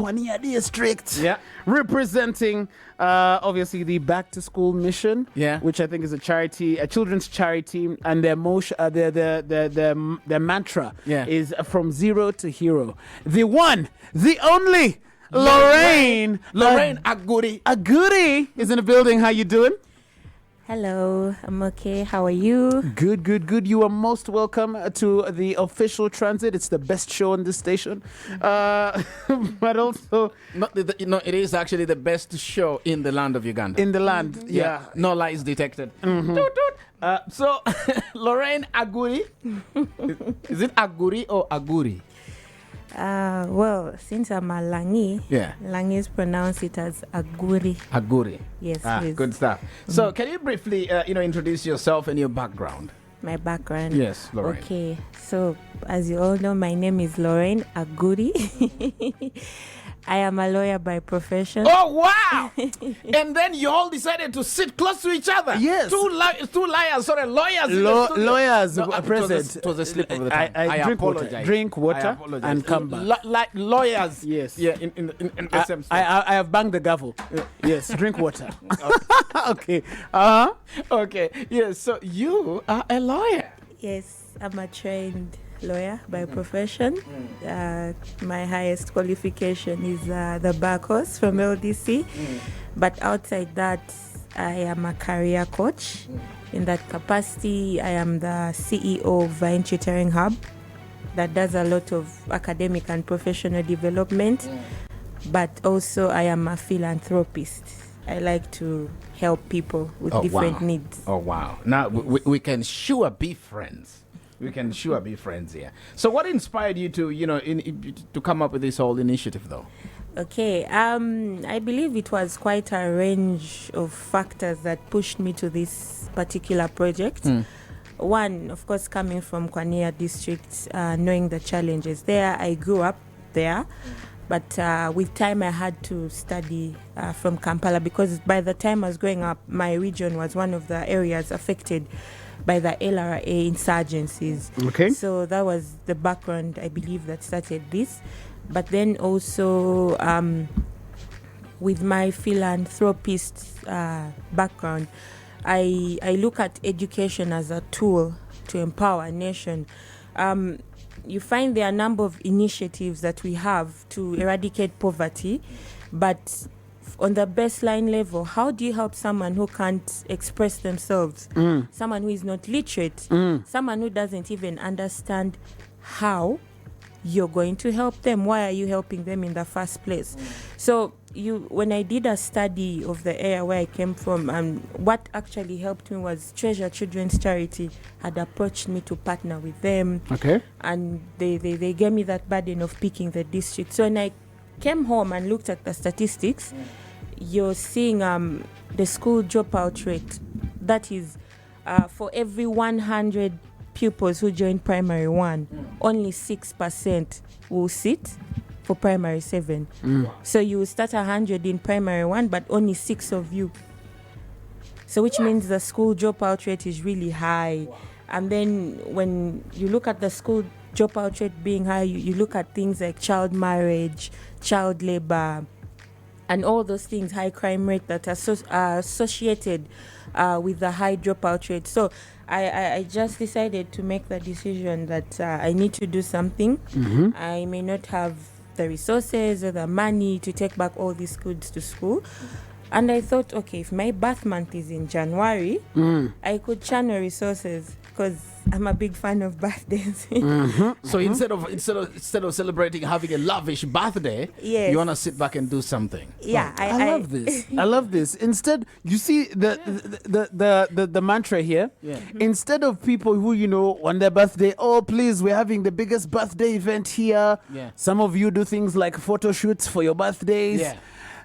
Kwania District. Yeah. Representing, obviously, the Back to School mission. Yeah. Which I think is a charity, a children's charity, and their their mantra is from zero to hero. The one, the only, Lorraine Aguri is in the building. How you doing? Hello, I'm okay. How are you? Good. You are most welcome to the official transit. It's the best show on this station. But also... it is actually the best show in the land of Uganda. In the land, yeah. No lies detected. Mm-hmm. So, Lorraine Aguri. Is it Aguri or Aguri? Well, since I'm a Langi, Langis pronounce it as Aguri. Aguri. Yes, please. Good stuff. So, can you briefly, introduce yourself and your background? My background? Yes, Lorraine. Okay, so as you all know, my name is Lorraine Aguri. I am a lawyer by profession. Oh, wow! And then you all decided to sit close to each other. Yes. Two lawyers. Lawyers present. It was a slip of the tongue. I apologize. Drink water and come back. Like lawyers. Yes. Yeah, in SM. I have banged the gavel. Yes, drink water. Okay. Okay. Yes, so you are a lawyer. Yes, I'm a trained lawyer by profession. My highest qualification is the bar course from LDC. But outside that, I am a career coach. In that capacity, I am the CEO of Vine Tutoring Hub that does a lot of academic and professional development. But also, I am a philanthropist. I like to help people with different needs. Oh, wow. Now, we can sure be friends. We can sure be friends here. So what inspired you to, to come up with this whole initiative, though? Okay. I believe it was quite a range of factors that pushed me to this particular project. One, of course, coming from Kwania District, knowing the challenges there. I grew up there. But with time, I had to study from Kampala because by the time I was growing up, my region was one of the areas affected by the LRA insurgencies. Okay. So that was the background, I believe, that started this. But then also with my philanthropist background, I look at education as a tool to empower a nation. You find there are a number of initiatives that we have to eradicate poverty, but on the baseline level, how do you help someone who can't express themselves, someone who is not literate, someone who doesn't even understand how you're going to help them? Why are you helping them in the first place? So when I did a study of the area where I came from, what actually helped me was Treasure Children's Charity had approached me to partner with them. Okay. And they gave me that burden of picking the district. So when I came home and looked at the statistics, you're seeing the school dropout rate. That is, for every 100 pupils who join primary 1, only 6% will sit for primary 7. So you start 100 in primary 1, but only 6 of you. So which means the school dropout rate is really high. And then when you look at the school dropout rate being high, you look at things like child marriage, child labor, and all those things, high crime rate that are associated with the high dropout rate. So I just decided to make the decision that I need to do something. I may not have the resources or the money to take back all these kids to school. And I thought, okay, if my birth month is in January, I could channel resources because I'm a big fan of birthdays. So instead of celebrating having a lavish birthday, you want to sit back and do something. Yeah, I love this. I love this. Instead, you see the mantra here. Instead of people who on their birthday, oh please, we're having the biggest birthday event here. Some of you do things like photo shoots for your birthdays.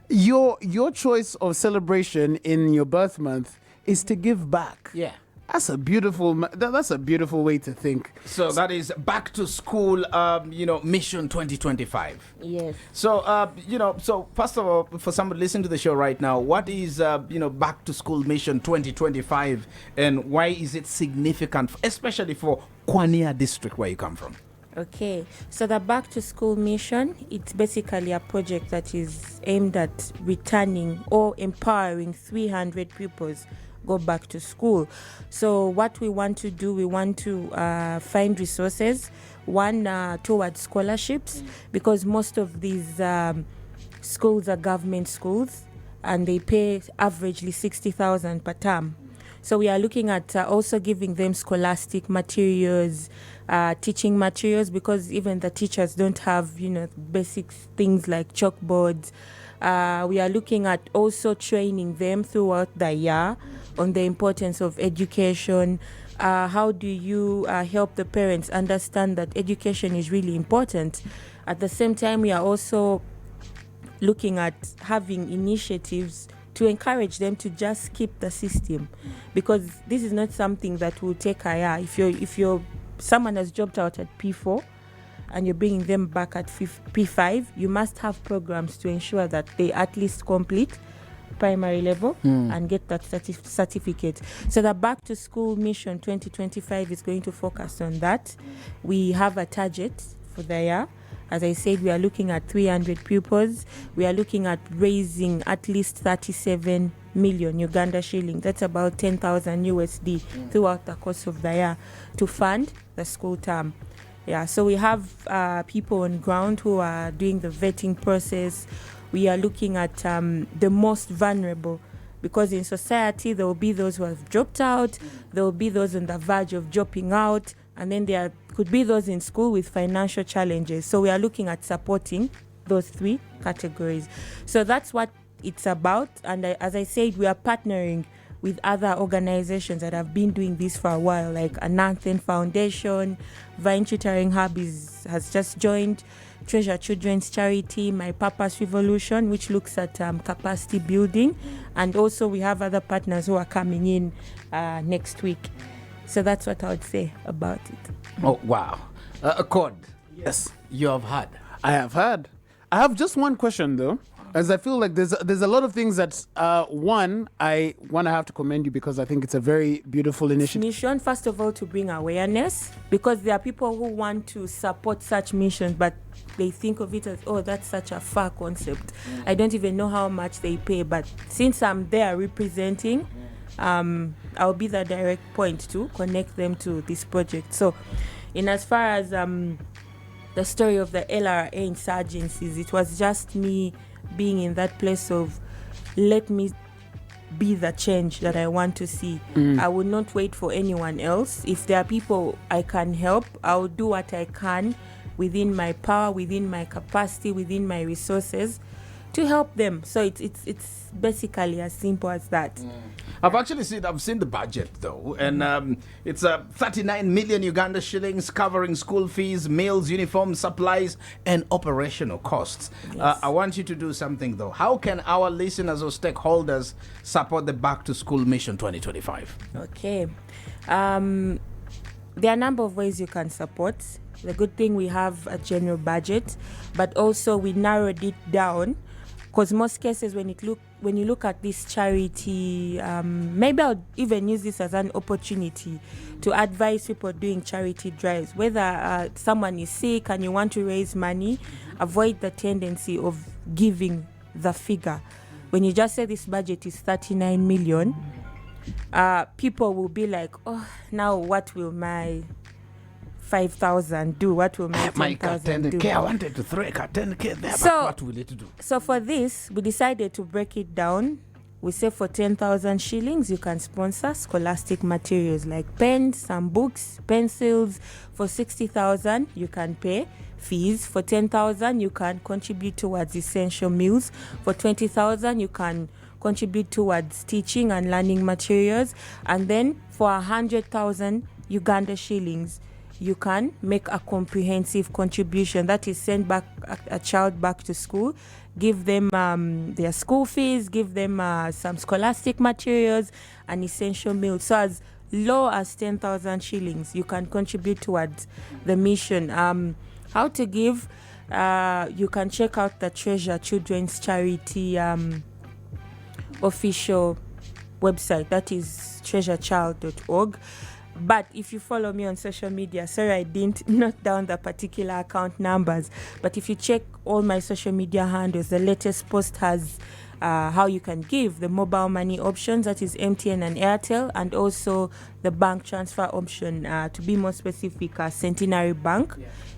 Your choice of celebration in your birth month is to give back. That's a beautiful way to think. So that is Back to School, Mission 2025. Yes. So, so first of all, for somebody listening to the show right now, what is, Back to School Mission 2025 and why is it significant, especially for Kwania District where you come from? Okay, so the Back to School mission, it's basically a project that is aimed at returning or empowering 300 pupils go back to school. So what we want to do, we want to find resources, one towards scholarships, because most of these schools are government schools and they pay averagely 60,000 per term. So we are looking at also giving them scholastic materials, teaching materials, because even the teachers don't have, basic things like chalkboards. We are looking at also training them throughout the year on the importance of education. How do you help the parents understand that education is really important? At the same time, we are also looking at having initiatives to encourage them to just keep the system, because this is not something that will take a year. If someone has dropped out at P4 and you're bringing them back at P5, you must have programs to ensure that they at least complete primary level and get that certificate. So the Back to School Mission 2025 is going to focus on that. We have a target for the year. As I said, we are looking at 300 pupils. We are looking at raising at least 37 million Uganda shilling. That's about 10,000 USD throughout the course of the year to fund the school term. Yeah, so we have people on ground who are doing the vetting process. We are looking at the most vulnerable, because in society there will be those who have dropped out, there will be those on the verge of dropping out, and then there could be those in school with financial challenges. So we are looking at supporting those three categories. So that's what it's about. And as I said, we are partnering with other organizations that have been doing this for a while, like Anothen Foundation, Vine Tutoring Hub has just joined, Treasure Children's Charity, My Purpose Revolution, which looks at capacity building. And also we have other partners who are coming in next week. So that's what I would say about it. Oh, wow. Accord. Yes. You have had. I have had. I have just one question though, as I feel like there's a lot of things that one, I want to have to commend you because I think it's a very beautiful initiative. Mission, first of all, to bring awareness, because there are people who want to support such missions, but they think of it as, oh, that's such a far concept. I don't even know how much they pay, but since I'm there representing, I'll be the direct point to connect them to this project. So in as far as the story of the LRA insurgencies, it was just me being in that place of, let me be the change that I want to see. I will not wait for anyone else. If there are people I can help, I'll do what I can within my power, within my capacity, within my resources to help them. So it's basically as simple as that. I've seen the budget though, and it's 39 million Uganda shillings covering school fees, meals, uniforms, supplies, and operational costs. Yes. I want you to do something though. How can our listeners or stakeholders support the Back to School Mission 2025? Okay. There are a number of ways you can support. The good thing, we have a general budget, but also we narrowed it down, because most cases when you look at this charity, maybe I'll even use this as an opportunity to advise people doing charity drives. Whether someone is sick and you want to raise money, avoid the tendency of giving the figure. When you just say this budget is 39 million, people will be like, oh, now what will my 5,000 do? What will my 10,000 do? I wanted to throw a 10K there, So- but what will it do? So for this, we decided to break it down. We say for 10,000 shillings, you can sponsor scholastic materials like pens, some books, pencils. For 60,000, you can pay fees. For 10,000, you can contribute towards essential meals. For 20,000, you can contribute towards teaching and learning materials. And then for 100,000 Uganda shillings, you can make a comprehensive contribution. That is, send back a child back to school, give them their school fees, give them some scholastic materials and essential meals. So as low as 10,000 shillings, you can contribute towards the mission. How to give? You can check out the Treasure Children's Charity official website. That is treasurechild.org. But if you follow me on social media, sorry I didn't note down the particular account numbers, but if you check all my social media handles, the latest post has how you can give the mobile money options, that is MTN and Airtel, and also the bank transfer option, to be more specific, Centenary Bank.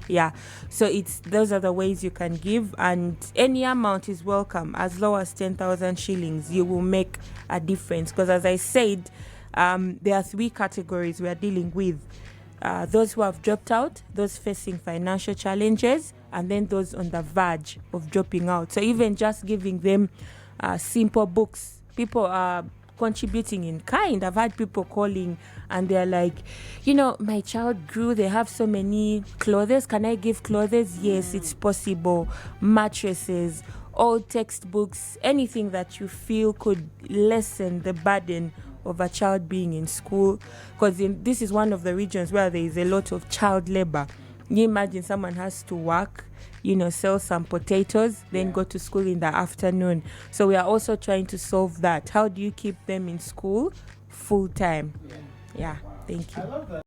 Yeah, so those are the ways you can give, and any amount is welcome. As low as 10,000 shillings, you will make a difference, because as I said, there are 3 categories we are dealing with. Those who have dropped out, those facing financial challenges, and then those on the verge of dropping out. So even just giving them simple books, people are contributing in kind. I've had people calling and they're like, my child grew, they have so many clothes, can I give clothes? Yes, it's possible. Mattresses, old textbooks, anything that you feel could lessen the burden of a child being in school, because this is one of the regions where there is a lot of child labor. You imagine someone has to work, sell some potatoes, then go to school in the afternoon. So we are also trying to solve that. How do you keep them in school full time? Yeah, thank you.